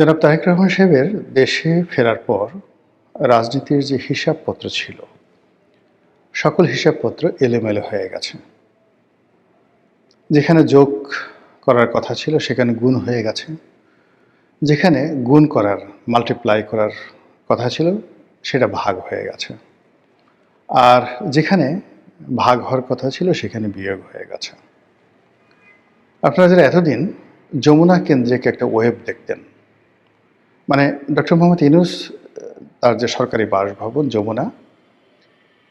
জনাব তারেক রহমান সাহেবের দেশে ফেরার পর রাজনীতির যে হিসাবপত্র ছিল, সকল হিসাবপত্র এলোমেলো হয়ে গেছে। যেখানে যোগ করার কথা ছিল সেখানে গুণ হয়ে গেছে। যেখানে গুণ করার, মাল্টিপ্লাই করার কথা ছিল সেটা ভাগ হয়ে গেছে। আর যেখানে ভাগ হওয়ার কথা ছিল সেখানে বিয়োগ হয়ে গেছে। আপনারা যারা এতদিন যমুনা কেন্দ্রিক একটা ওয়েব দেখতেন, মানে ডক্টর মোহাম্মদ ইউনূস তার যে সরকারি বাসভবন যমুনা,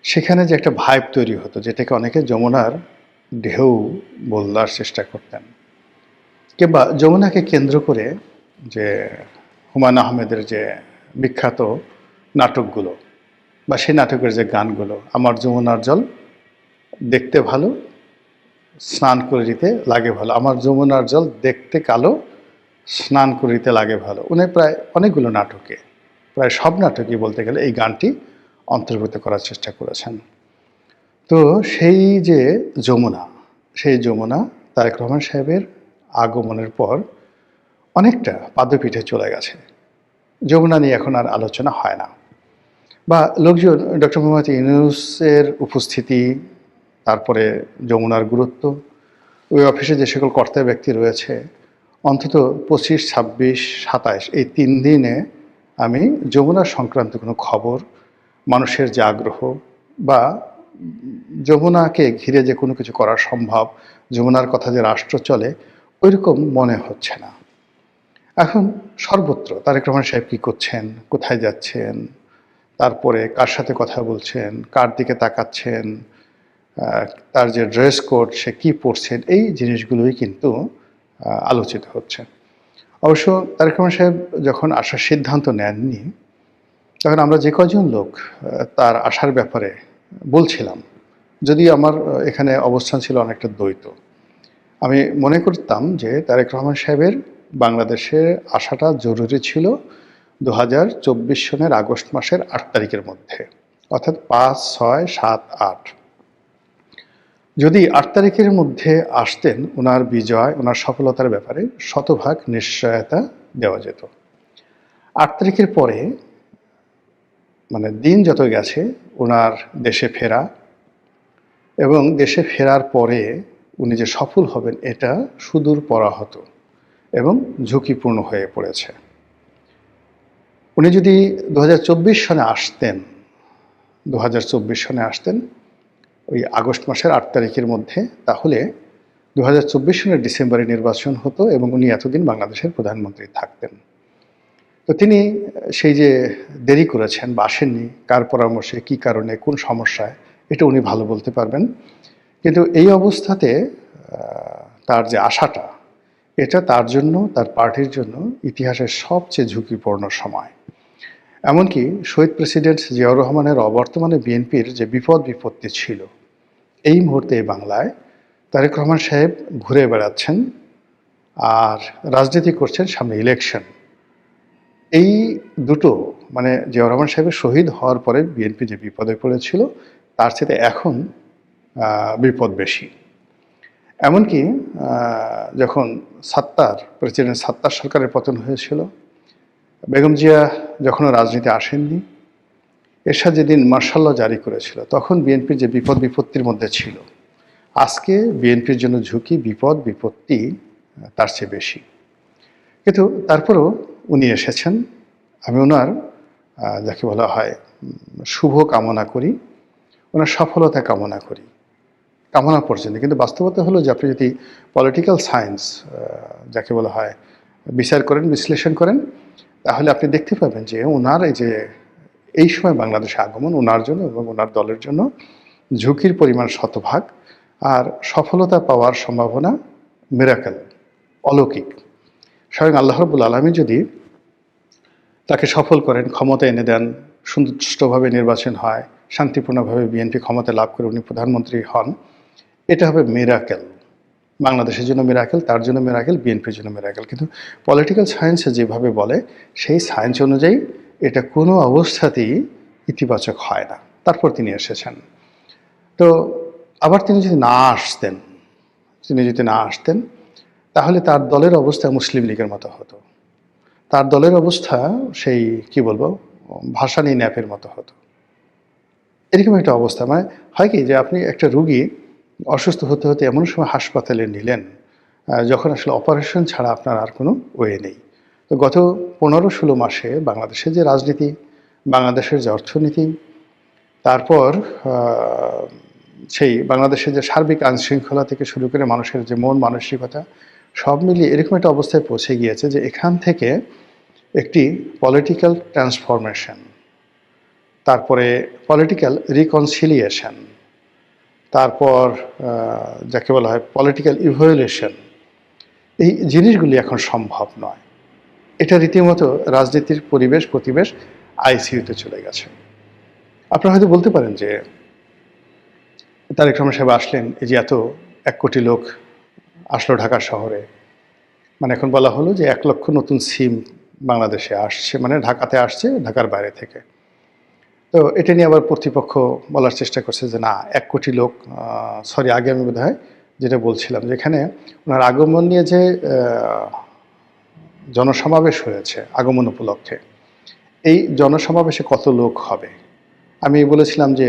সেখানে যে একটা ভাইব তৈরি হতো, যেটাকে অনেকে যমুনার ঢেউ বলার চেষ্টা করতেন, কিংবা যমুনাকে কেন্দ্র করে যে হুমায়ূন আহমেদের যে বিখ্যাত নাটকগুলো বা সেই নাটকের যে গানগুলো, আমার যমুনার জল দেখতে ভালো, স্নান করে দিতে লাগে ভালো, আমার যমুনার জল দেখতে কালো, স্নান করে দিতে লাগে ভালো, উনি প্রায় অনেকগুলো নাটকে, প্রায় সব নাটকই বলতে গেলে এই গানটি অন্তর্ভুক্ত করার চেষ্টা করেছেন। তো সেই যে যমুনা, সেই যমুনা তারেক রহমান সাহেবের আগমনের পর অনেকটা পাদপীঠে চলে গেছে। যমুনা নিয়ে এখন আর আলোচনা হয় না, বা লোকজন ডক্টর মোহাম্মদ ইউনূসের উপস্থিতি, তারপরে যমুনার গুরুত্ব, ওই অফিসে যে সকল কর্তা ব্যক্তি রয়েছে, অন্তত 25, 26, 27 এই 3 দিনে আমি যমুনা সংক্রান্ত কোনো খবর, মানুষের যে আগ্রহ বা যমুনাকে ঘিরে যে কোনো কিছু করা সম্ভব, যমুনার কথা যে রাষ্ট্র চলে, ওইরকম মনে হচ্ছে না। এখন সর্বত্র তারেক রহমান সাহেব কী করছেন, কোথায় যাচ্ছেন, তারপরে কার সাথে কথা বলছেন, কার দিকে তাকাচ্ছেন, তার যে ড্রেস কোড, সে কী পরছেন, এই জিনিসগুলোই কিন্তু আলোচিত হচ্ছে। অবশ্য তারেক রহমান সাহেব যখন আসার সিদ্ধান্ত নেননি, তখন আমরা যে কজন লোক তার আসার ব্যাপারে বলছিলাম, যদি আমার এখানে অবস্থান ছিল অনেকটা দ্বৈত। আমি মনে করতাম যে তারেক রহমান সাহেবের বাংলাদেশে আসাটা জরুরি ছিল 2024 সনের আগস্ট মাসের 8 তারিখের মধ্যে, অর্থাৎ 5, 6, 7, 8। যদি 8 তারিখের মধ্যে আসতেন, ওনার বিজয়, ওনার সফলতার ব্যাপারে শতভাগ নিশ্চয়তা দেওয়া যেত। 8 তারিখের পরে, মানে দিন যত গেছে, ওনার দেশে ফেরা এবং দেশে ফেরার পরে উনি যে সফল হবেন এটা সুদূর পরাহত এবং ঝুঁকিপূর্ণ হয়ে পড়েছে। উনি যদি 2024 সনে আসতেন, 2024 সনে আসতেন ওই আগস্ট মাসের 8 তারিখের মধ্যে, তাহলে 2024 সনের ডিসেম্বরে নির্বাচন হতো এবং উনি এতদিন বাংলাদেশের প্রধানমন্ত্রী থাকতেন। তো তিনি সেই যে দেরি করেছেন বা আসেননি, কার পরামর্শে, কী কারণে, কোন সমস্যায়, এটা উনি ভালো বলতে পারবেন। কিন্তু এই অবস্থাতে তার যে আশাটা, এটা তার জন্য, তার পার্টির জন্য ইতিহাসের সবচেয়ে ঝুঁকিপূর্ণ সময়। এমনকি শহীদ প্রেসিডেন্ট জিয়াউর রহমানের অবর্তমানে বিএনপির যে বিপদ বিপত্তি ছিল, এই মুহূর্তে বাংলায় তারেক রহমান সাহেব ঘুরে বেড়াচ্ছেন আর রাজনীতি করছেন, সামনে ইলেকশন। এই দুটো, মানে জিয়াউর রহমান সাহেবের শহীদ হওয়ার পরে বিএনপি যে বিপদে পড়েছিল, তার সাথে এখন বিপদ বেশি। এমনকি যখন প্রেসিডেন্ট সাত্তার সরকারের পতন হয়েছিল, বেগম জিয়া যখনও রাজনীতি আসেননি, এরশাদ যেদিন মার্শাল ল জারি করেছিল, তখন বিএনপির যে বিপদ বিপত্তির মধ্যে ছিল, আজকে বিএনপির জন্য ঝুঁকি, বিপদ বিপত্তি তার চেয়ে বেশি। কিন্তু তারপরেও উনি এসেছেন। আমি ওনার যাকে বলা হয় শুভ কামনা করি, ওনার সফলতা কামনা করি, কামনা পর্যন্ত। কিন্তু বাস্তবতা হলো যে আপনি যদি পলিটিক্যাল সায়েন্স যাকে বলা হয় বিচার করেন, বিশ্লেষণ করেন, তাহলে আপনি দেখতে পাবেন যে ওনার এই সময় বাংলাদেশে আগমন ওনার জন্য এবং ওনার দলের জন্য ঝুঁকির পরিমাণ শতভাগ, আর সফলতা পাওয়ার সম্ভাবনা মিরাকেল, অলৌকিক। স্বয়ং আল্লাহ রাব্বুল আলামিন যদি তাকে সফল করেন, ক্ষমতা এনে দেন, সুষ্ঠুভাবে নির্বাচন হয়, শান্তিপূর্ণভাবে বিএনপি ক্ষমতা লাভ করে উনি প্রধানমন্ত্রী হন, এটা হবে মিরাকেল। বাংলাদেশের জন্য মিরাকেল, তার জন্য মিরাকেল, বিএনপির জন্য মিরাকেল। কিন্তু পলিটিক্যাল সায়েন্সে যেভাবে বলে, সেই সায়েন্স অনুযায়ী এটা কোনো অবস্থাতেই ইতিবাচক হয় না। তারপর তিনি এসেছেন। তো আবার তিনি যদি না আসতেন, তাহলে তার দলের অবস্থা মুসলিম লীগের মতো হতো। তার দলের অবস্থা সেই কি বলবো ভাসানী ন্যাপের মতো হতো। এরকম একটা অবস্থা মানে হয় কি যে আপনি একটা রুগী অসুস্থ হতে হতে এমন সময় হাসপাতালে নিলেন যখন আসলে অপারেশন ছাড়া আপনার আর কোনো ওয়ে নেই। তো গত 15-16 মাসে বাংলাদেশের যে রাজনীতি, বাংলাদেশের যে অর্থনীতি, তারপর সেই বাংলাদেশের যে সার্বিক আইনশৃঙ্খলা থেকে শুরু করে মানুষের যে মন মানসিকতা সব মিলিয়ে এরকম একটা অবস্থায় পৌঁছে গিয়েছে যে এখান থেকে একটি পলিটিক্যাল ট্রান্সফরমেশন, তারপরে পলিটিক্যাল রিকনসিলিয়েশন, তারপর যাকে বলা হয় পলিটিক্যাল ইভ্যালুয়েশন, এই জিনিসগুলি এখন সম্ভব নয়। এটা রীতিমতো রাজনীতির প্রতিবেশ আইসিইউতে চলে গেছে। আপনারা হয়তো বলতে পারেন যে তারেক রহমান সাহেব আসলেন, এই যে এত 1 কোটি লোক আসলো ঢাকা শহরে, মানে এখন বলা হলো যে 1 লক্ষ নতুন সিম বাংলাদেশে আসছে, মানে ঢাকাতে আসছে ঢাকার বাইরে থেকে। তো এটা নিয়ে আবার কর্তৃপক্ষ বলার চেষ্টা করছে যে না 1 কোটি লোক, সরি আগে আমি বোধহয় যেটা বলছিলাম যে এখানে ওনার আগমন নিয়ে যে জনসমাবেশ হয়েছে আগমন উপলক্ষে, এই জনসমাবেশে কত লোক হবে। আমি বলেছিলাম যে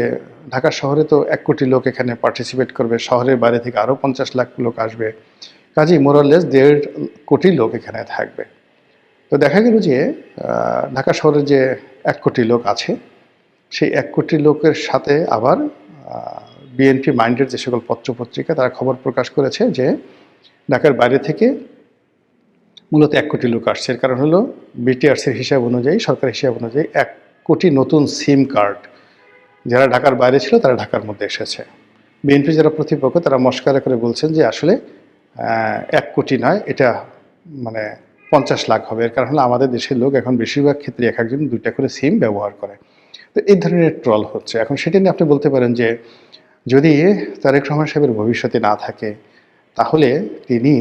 ঢাকা শহরে তো 1 কোটি লোক এখানে পার্টিসিপেট করবে, শহরের বাইরে থেকে আরও 50 লাখ লোক আসবে, কাজেই মোরাললেস 1.5 কোটি লোক এখানে থাকবে। তো দেখা গেল যে ঢাকা শহরের যে 1 কোটি লোক আছে সেই 1 কোটি লোকের সাথে আবার বিএনপি মাইন্ডের যে সকল পত্রপত্রিকা তারা খবর প্রকাশ করেছে যে ঢাকার বাইরে থেকে মূলত 1 কোটি লোক আসছে। এর কারণ হলো বিটিআরসির হিসাব অনুযায়ী, সরকারের হিসাব অনুযায়ী 1 কোটি নতুন সিম কার্ড যারা ঢাকার বাইরে ছিল তারা ঢাকার মধ্যে এসেছে। বিএনপি যারা প্রতিপক্ষ তারা মস্করা করে বলছেন যে আসলে 1 কোটি নয়, এটা মানে 50 লাখ হবে। এর কারণ হলো আমাদের দেশের লোক এখন বেশিরভাগ ক্ষেত্রে এক একজন 2টা করে সিম ব্যবহার করে। তো এই ধরনের ট্রল হচ্ছে। এখন সেটা নিয়ে আপনি বলতে পারেন যে যদি তারেক রহমান সাহেবের ভবিষ্যতে না থাকে তাহলে তিনি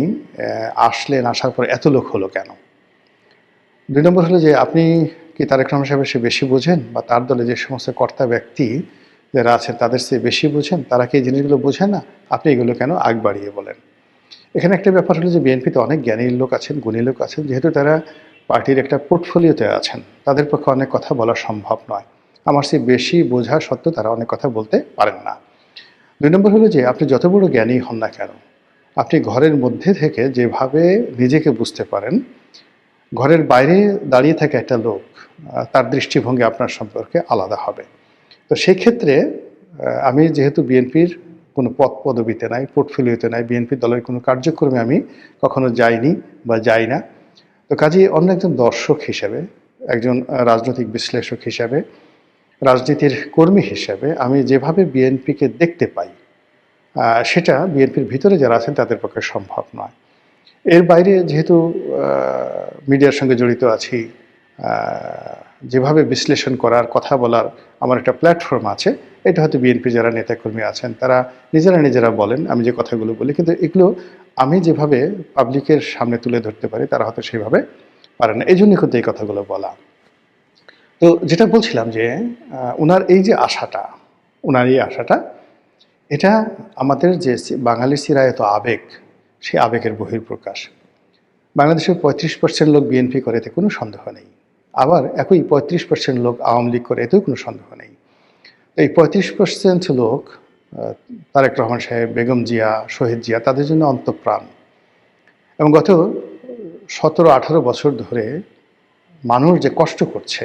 আসলেন, আসার পর এত লোক হলো কেন? 2 নম্বর হলো যে আপনি কি তারেক রহমান সাহেবের চেয়ে বেশি বোঝেন, বা তার দলে যে সমস্ত কর্তা ব্যক্তি যারা আছেন তাদের চেয়ে বেশি বোঝেন? তারা কি এই জিনিসগুলো বোঝে না? আপনি এগুলো কেন আগ বাড়িয়ে বলেন? এখানে একটা ব্যাপার হলো যে বিএনপিতে অনেক জ্ঞানী লোক আছেন, গুণী লোক আছেন, যেহেতু তারা পার্টির একটা পোর্টফোলিওতে আছেন তাদের পক্ষে অনেক কথা বলা সম্ভব নয়। আমার চেয়ে বেশি বোঝা সত্ত্বেও তারা অনেক কথা বলতে পারেন না। 2 নম্বর হলো যে আপনি যত বড় জ্ঞানী হন না কেন, আপনি ঘরের মধ্যে থেকে যেভাবে নিজেকে বুঝতে পারেন, ঘরের বাইরে দাঁড়িয়ে থাকা একটা লোক তার দৃষ্টিভঙ্গি আপনার সম্পর্কে আলাদা হবে। তো সেক্ষেত্রে আমি যেহেতু বিএনপির কোনো পদ পদবিতে নাই, পোর্টফোলিওতে নাই, বিএনপি দলের কোনো কার্যক্রমে আমি কখনো যাইনি বা যাই না, তো কাজেই অন্য একজন দর্শক হিসেবে, একজন রাজনৈতিক বিশ্লেষক হিসাবে, রাজনীতির কর্মী হিসেবে আমি যেভাবে বিএনপিকে দেখতে পাই সেটা বিএনপির ভিতরে যারা আছেন তাদের পক্ষে সম্ভব নয়। এর বাইরে যেহেতু মিডিয়ার সঙ্গে জড়িত আছি, যেভাবে বিশ্লেষণ করার, কথা বলার আমার একটা প্ল্যাটফর্ম আছে, এটা হয়তো বিএনপি যারা নেতাকর্মী আছেন তারা নিজেরা বলেন আমি যে কথাগুলো বলি, কিন্তু এগুলো আমি যেভাবে পাবলিকের সামনে তুলে ধরতে পারি তারা হয়তো সেভাবে পারে না। এই জন্যই কিন্তু এই কথাগুলো বলা। তো যেটা বলছিলাম যে ওনার এই যে আশাটা, ওনার এই আশাটা, এটা আমাদের যে বাঙালির চিরায়ত আবেগ, সেই আবেগের বহিঃপ্রকাশ। বাংলাদেশের 35% লোক বিএনপি করে, এতে কোনো সন্দেহ নেই। আবার একই 35% লোক আওয়ামী লীগ করে, এতেও কোনো সন্দেহ নেই। এই 35% লোক তারেক রহমান সাহেব, বেগম জিয়া, শহীদ জিয়া, তাদের জন্য অন্তঃপ্রাণ। এবং গত 17-18 বছর ধরে মানুষ যে কষ্ট করছে,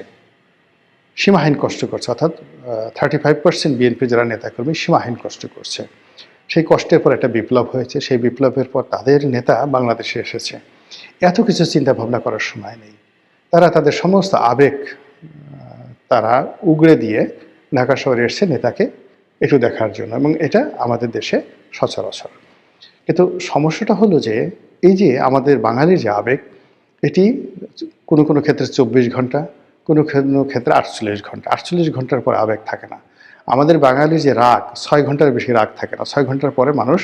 সীমাহীন কষ্ট করছে, অর্থাৎ 35% বিএনপি যারা নেতাকর্মী সীমাহীন কষ্ট করছে। সেই কষ্টের পর একটা বিপ্লব হয়েছে, সেই বিপ্লবের পর তাদের নেতা বাংলাদেশে এসেছে। এত কিছু চিন্তা ভাবনা করার সময় নেই। তারা তাদের সমস্ত আবেগ তারা উগড়ে দিয়ে ঢাকা শহরে এসছে নেতাকে একটু দেখার জন্য, এবং এটা আমাদের দেশে সচরাচর। কিন্তু সমস্যাটা হলো যে এই যে আমাদের বাঙালির যে আবেগ, এটি কোনো কোনো ক্ষেত্রে 24 ঘন্টা, কোনো ক্ষেত্রে 48 ঘন্টা। 48 ঘন্টার পর আবেগ থাকে না। আমাদের বাঙালির যে রাগ, 6 ঘন্টার বেশি রাগ থাকে না। 6 ঘন্টার পরে মানুষ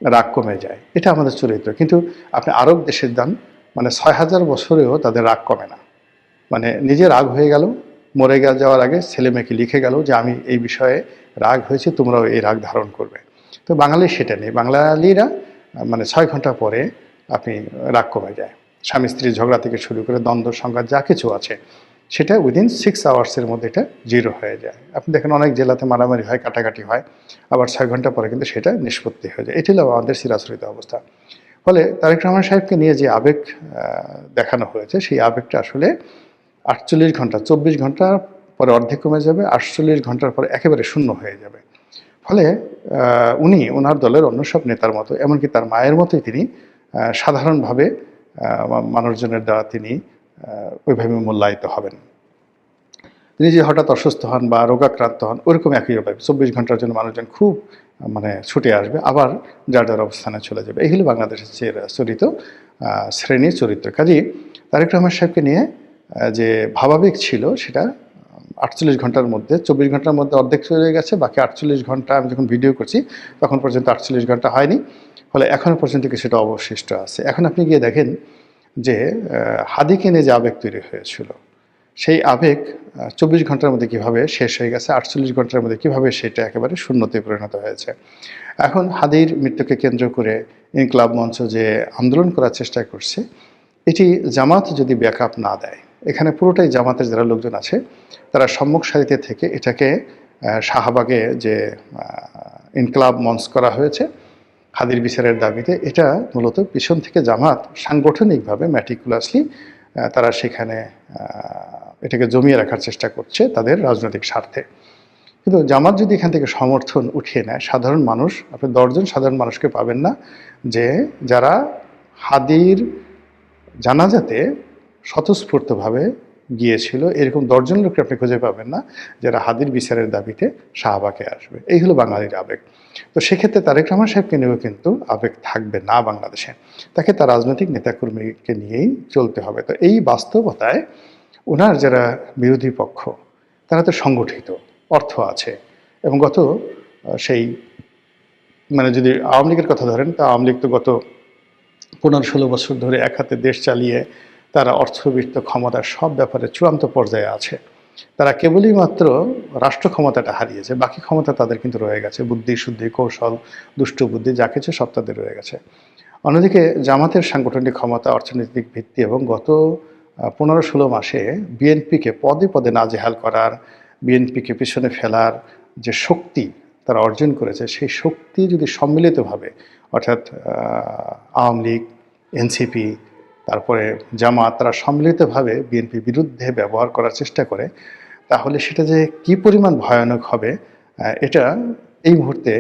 রাগ কমে যায়, এটা আমাদের চরিত্র। কিন্তু আপনি আরব দেশের যান, মানে 6000 বছরেও তাদের রাগ কমে না। মানে নিজে রাগ হয়ে গেল, মরে যাওয়ার আগে ছেলে মেয়েকে লিখে গেল যে আমি এই বিষয়ে রাগ হয়েছে, তোমরাও এই রাগ ধারণ করবে। তো বাঙালির সেটা নেই। বাঙালিরা মানে 6 ঘন্টা পরে আপনি রাগ কমে যায়। স্বামী স্ত্রীর ঝগড়া থেকে শুরু করে দ্বন্দ্ব সংঘাত যা কিছু আছে সেটা উইদিন 6 আওয়ার্সের মধ্যে এটা জিরো হয়ে যায়। আপনি দেখেন অনেক জেলাতে মারামারি হয়, কাটাকাটি হয়, আবার 6 ঘন্টা পরে কিন্তু সেটা নিষ্পত্তি হয়ে যায়। এটি হলো আমাদের চিরাচরিত অবস্থা। ফলে তারেক রহমান সাহেবকে নিয়ে যে আবেগ দেখানো হয়েছে, সেই আবেগটা আসলে 48 ঘন্টা, 24 ঘন্টা পরে অর্ধেক কমে যাবে, 48 ঘন্টার পরে একেবারে শূন্য হয়ে যাবে। ফলে উনি ওনার দলের অন্য সব নেতার মতো, এমনকি তার মায়ের মতোই তিনি সাধারণভাবে মানুষজনের দ্বারা তিনি ওইভাবে মূল্যায়িত হবেন। তিনি যে হঠাৎ অসুস্থ হন বা রোগাক্রান্ত হন, ওরকম একইভাবে 24 ঘন্টার জন্য মানুষজন খুব ছুটে আসবে, আবার যার যার অবস্থানে চলে যাবে। এই হলো বাংলাদেশের চরিত শ্রেণীর চরিত্র। কাজেই তারেক রহমান সাহেবকে নিয়ে যে ভাবাবেগ ছিল সেটা 48 ঘন্টার মধ্যে, 24 ঘন্টার মধ্যে অর্ধেক চলে গেছে, বাকি 48 ঘন্টা আমি যখন ভিডিও করছি তখন পর্যন্ত 48 ঘন্টা হয়নি। ফলে এখনও পর্যন্ত কিছুটা অবশিষ্ট আছে। এখন আপনি গিয়ে দেখেন যে হাদিকে নিয়ে যে আবেগ তৈরি হয়েছিল, সেই আবেগ 24 ঘন্টার মধ্যে কীভাবে শেষ হয়ে গেছে, 48 ঘন্টার মধ্যে কীভাবে সেটা একেবারে শূন্যতে পরিণত হয়েছে। এখন হাদির মৃত্যুকে কেন্দ্র করে ইনকলাব মঞ্চ যে আন্দোলন করার চেষ্টা করছে, এটি জামাত যদি ব্যাকআপ না দেয়, এখানে পুরোটাই জামাতের যারা লোকজন আছে তারা সম্মুখ সারিতে থেকে এটাকে শাহবাগে যে ইনকলাব মঞ্চ করা হয়েছে হাদির বিচারের দাবিতে, এটা মূলত পিছন থেকে জামাত সাংগঠনিকভাবে ম্যাটিকুলাসলি তারা সেখানে এটাকে জমিয়ে রাখার চেষ্টা করছে তাদের রাজনৈতিক স্বার্থে। কিন্তু জামাত যদি এখান থেকে সমর্থন উঠিয়ে নেয়, সাধারণ মানুষ, আপনি 10 জন সাধারণ মানুষকে পাবেন না যে যারা হাদির জানাজাতে স্বতঃস্ফূর্তভাবে গিয়েছিল, এরকম 10 জন লোককে আপনি খুঁজে পাবেন না যারা হাদির বিচারের দাবিতে শাহবাগে আসবে। এই হলো বাঙালির আবেগ। তো সেক্ষেত্রে তারেক রহমান সাহেবকে নিয়েও কিন্তু আবেগ থাকবে না বাংলাদেশে, তাকে তার রাজনৈতিক নেতাকর্মীকে নিয়েই চলতে হবে। তো এই বাস্তবতায় ওনার যারা বিরোধী পক্ষ তারা তো সংগঠিত, অর্থ আছে, এবং গত সেই যদি আওয়ামী লীগের কথা ধরেন, তা আওয়ামী লীগ তো গত 15-16 বছর ধরে এক হাতে দেশ চালিয়ে তারা অর্থবিত্ত ক্ষমতার সব ব্যাপারে চূড়ান্ত পর্যায়ে আছে। তারা কেবলই মাত্র রাষ্ট্র ক্ষমতাটা হারিয়েছে, বাকি ক্ষমতা তাদের কিন্তু রয়ে গেছে, বুদ্ধি শুদ্ধি কৌশল দুষ্ট বুদ্ধি যা কিছু সব তাদের রয়ে গেছে। অন্যদিকে জামাতের সাংগঠনিক ক্ষমতা, অর্থনৈতিক ভিত্তি এবং গত 15-16 মাসে বিএনপিকে পদে পদে নাজেহাল করার, বিএনপিকে পিছনে ফেলার যে শক্তি তারা অর্জন করেছে, সেই শক্তি যদি সম্মিলিতভাবে, অর্থাৎ আওয়ামী লীগ, এনসিপি, তারপরে জামাত, তারা সম্মিলিতভাবে বিএনপির বিরুদ্ধে ব্যবহার করার চেষ্টা করে, তাহলে সেটা যে কি পরিমাণ ভয়ানক হবে এটা এই মুহূর্তে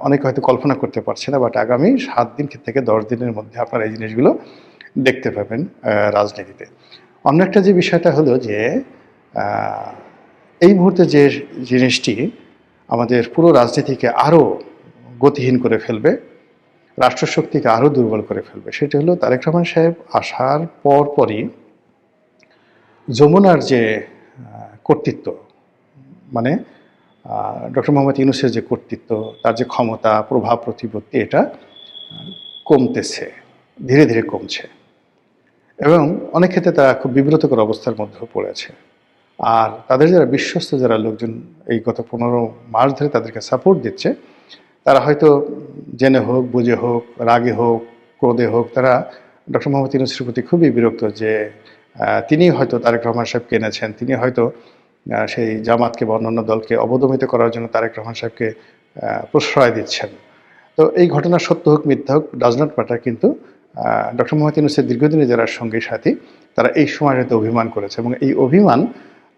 অনেকে হয়তো কল্পনা করতে পারছে না। বাট আগামী 7 দিন থেকে 10 দিনের মধ্যে আপনারা এই জিনিসগুলো দেখতে পাবেন রাজনীতিতে। অন্য একটা যে বিষয়টা হলো যে এই মুহূর্তে যে জিনিসটি আমাদের পুরো রাজনীতিকে আরও গতিহীন করে ফেলবে, রাষ্ট্রশক্তিকে আরও দুর্বল করে ফেলবে, সেটা হলো তারেক রহমান সাহেব আসার পরপরই যমুনার যে কর্তৃত্ব, ডক্টর মোহাম্মদ ইউনূসের যে কর্তৃত্ব, তার যে ক্ষমতা, প্রভাব প্রতিপত্তি, এটা কমতেছে, ধীরে ধীরে কমছে, এবং অনেক ক্ষেত্রে তারা খুব বিব্রতকর অবস্থার মধ্যেও পড়েছে। আর তাদের যারা বিশ্বস্ত যারা লোকজন এই গত 15 মাস ধরে তাদেরকে সাপোর্ট দিচ্ছে, তারা হয়তো জেনে হোক, বুঝে হোক, রাগে হোক, ক্রোধে হোক, তারা ডক্টর মোহাম্মদ ইউনূসের প্রতি খুবই বিরক্ত যে তিনি হয়তো তারেক রহমান সাহেবকে এনেছেন, তিনি হয়তো সেই জামাতকে বা অন্যান্য দলকে অবদমিত করার জন্য তারেক রহমান সাহেবকে প্রশ্রয় দিচ্ছেন। তো এই ঘটনা সত্য হোক মিথ্যা হোক ডাজ নট ম্যাটার, কিন্তু ডক্টর মোহাম্মদ ইউনূসের দীর্ঘদিনের যারা সঙ্গী সাথী তারা এই সময়টাতে অভিমান করেছে, এবং এই অভিমান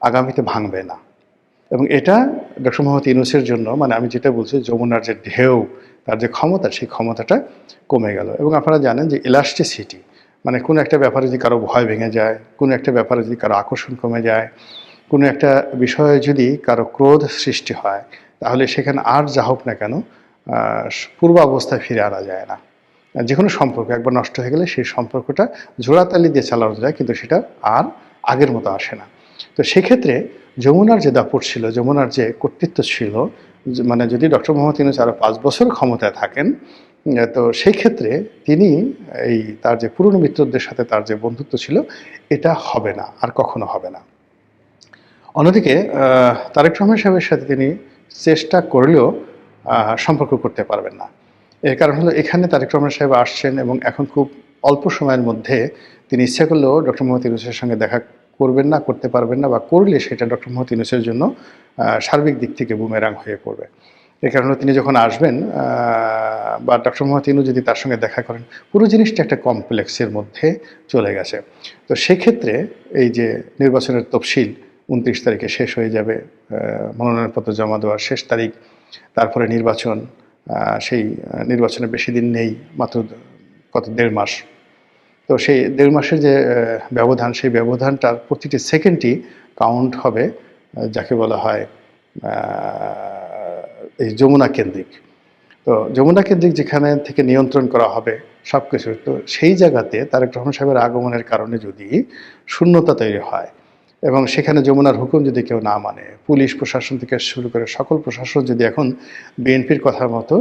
আগামীতে ভাঙবে না। এবং এটা ডক্টর মোহাম্মদ ইউনূসের জন্য, আমি যেটা বলছি, যমুনার যে ঢেউ, তার যে ক্ষমতা, সেই ক্ষমতাটা কমে গেল। এবং আপনারা জানেন যে ইলাস্টিসিটি, কোনো একটা ব্যাপারে যদি কারো ভয় ভেঙে যায়, কোনো একটা ব্যাপারে যদি কারো আকর্ষণ কমে যায়, কোনো একটা বিষয়ে যদি কারো ক্রোধ সৃষ্টি হয়, তাহলে সেখানে আর যা হোক না কেন পূর্বাবস্থায় ফিরে আনা যায় না। যে কোনো সম্পর্ক একবার নষ্ট হয়ে গেলে সেই সম্পর্কটা জোড়াতালি দিয়ে চালানো যায়, কিন্তু সেটা আর আগের মতো আসে না। তো সেক্ষেত্রে যমুনার যে দাপট ছিল, যমুনার যে কর্তৃত্ব ছিল, যদি ডক্টর মোহাম্মদ ইউনূস আরও 5 বছর ক্ষমতায় থাকেন, তো সেই ক্ষেত্রে তিনি তার যে পুরনো মিত্রদের সাথে তার যে বন্ধুত্ব ছিল, এটা হবে না, আর কখনো হবে না। অন্যদিকে তারেক রহমান সাহেবের সাথে তিনি চেষ্টা করলেও সম্পর্ক করতে পারবেন না। এর কারণ হলো এখানে তারেক রহমান সাহেব আসছেন এবং এখন খুব অল্প সময়ের মধ্যে তিনি ইচ্ছা করলেও ডক্টর মোহাম্মদ ইউনূসের সঙ্গে দেখা করবেন না, করতে পারবেন না, বা করলে সেটা ডক্টর মোহাম্মদ ইউনূসের জন্য সার্বিক দিক থেকে বুমেরাং হয়ে পড়বে। এ কারণে তিনি যখন আসবেন বা ডক্টর মোহাম্মদ ইউনূস যদি তার সঙ্গে দেখা করেন, পুরো জিনিসটা একটা কমপ্লেক্সের মধ্যে চলে গেছে। তো সেক্ষেত্রে এই যে নির্বাচনের তফসিল ২৯ তারিখে শেষ হয়ে যাবে, মনোনয়নপত্র জমা দেওয়ার শেষ তারিখ, তারপরে নির্বাচন, সেই নির্বাচনে বেশি দিন নেই, মাত্র কত ১.৫ মাস। তো সেই ১.৫ মাসের যে ব্যবধান, সেই ব্যবধানটার প্রতিটি সেকেন্ডই কাউন্ট হবে, যাকে বলা হয় এই যমুনা কেন্দ্রিক। তো যমুনা কেন্দ্রিক যেখানে থেকে নিয়ন্ত্রণ করা হবে সব কিছু, তো সেই জায়গাতে তারেক রহমান সাহেবের আগমনের কারণে যদি শূন্যতা তৈরি হয় এবং সেখানে যমুনার হুকুম যদি কেউ না মানে, পুলিশ প্রশাসন থেকে শুরু করে সকল প্রশাসন যদি এখন বিএনপির কথার মতো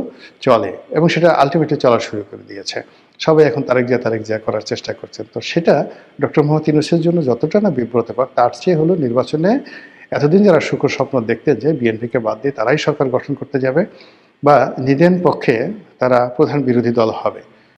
চলে, এবং সেটা আলটিমেটলি চলা শুরু করে দিয়েছে, সবাই এখন তারেক জিয়া করার চেষ্টা করছেন, তো সেটা ডক্টর মোহাম্মদ ইউনূসের জন্য যতটা না বিব্রতকর, তার চেয়ে হলো নির্বাচনে এতদিন যারা সুখর স্বপ্ন দেখতেন যে বিএনপিকে বাদ দিয়ে তারাই সরকার গঠন করতে যাবে বা নিদেন পক্ষে তারা প্রধান বিরোধী দল হবে,